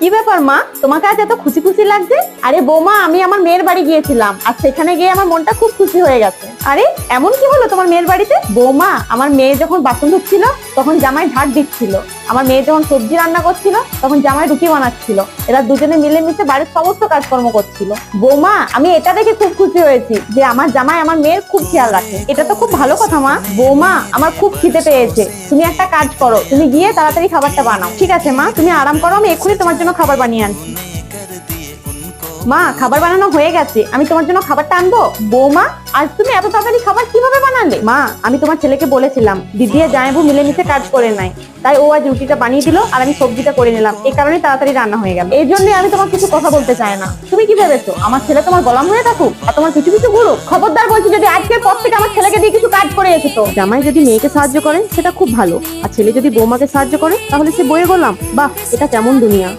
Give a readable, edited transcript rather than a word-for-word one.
কি ব্যাপার মা, তোমাকে আজ এত খুশি খুশি লাগছে? আরে বৌমা, আমি আমার মেয়ের বাড়ি গিয়েছিলাম আর সেখানে গিয়ে আমার মনটা খুব খুশি হয়ে গেছে। আরে এমন কি হলো তোমার মেয়ের বাড়িতে? বৌমা, আমার মেয়ে যখন বাসন ধুচ্ছিল তখন জামাই ঝাড় দিচ্ছিল, আমার মেয়ে যখন সবজি রান্না করছিল তখন জামাই রুটি বানাচ্ছিল। এরা দুজনে মিলেমিশে বাড়ির সমস্ত কাজকর্ম করছিল। বৌমা, আমি এটা দেখে খুব খুশি হয়েছি যে আমার জামাই আমার মেয়ের খুব খেয়াল রাখে। এটা তো খুব ভালো কথা মা। বৌমা, আমার খুব খিদে পেয়েছে, তুমি একটা কাজ করো, তুমি গিয়ে তাড়াতাড়ি খাবারটা বানাও। ঠিক আছে মা, তুমি আরাম করো, আমি এক্ষুনি তোমার জন্য খাবার বানিয়ে আনছি। মা, খাবার বানানো হয়ে গেছে, আমি তোমার জন্য খাবারটা আনবো। বৌমা, আজ তুমি এত তাড়াতাড়ি খাবার কিভাবে বানালে? মা, আমি তোমার ছেলেকে বলেছিলাম দিদি আর জামাইবু মিলেমিশে কাজ করে নেয়, তাই ও আজ রুটিটা বানিয়ে দিল আর আমি সবজিটা করে নিলাম, এই কারণে তাড়াতাড়ি রান্না হয়ে গেল। এই জন্য আমি তোমার কিছু কথা বলতে চাই না। তুমি কি ভেবেছো আমার ছেলে তোমার গোলাম হয়ে থাকুক আর তোমার কিছু কিছু ঘুরুক? খবরদার বলছি, যদি আজকের পর থেকে আমার ছেলেকে দিয়ে কিছু কাজ করে এসেছো। জামাই যদি মেয়েকে সাহায্য করে সেটা খুব ভালো, আর ছেলে যদি বৌমাকে সাহায্য করে তাহলে সে বইয়ে গোলাম। বাহ, এটা কেমন দুনিয়া।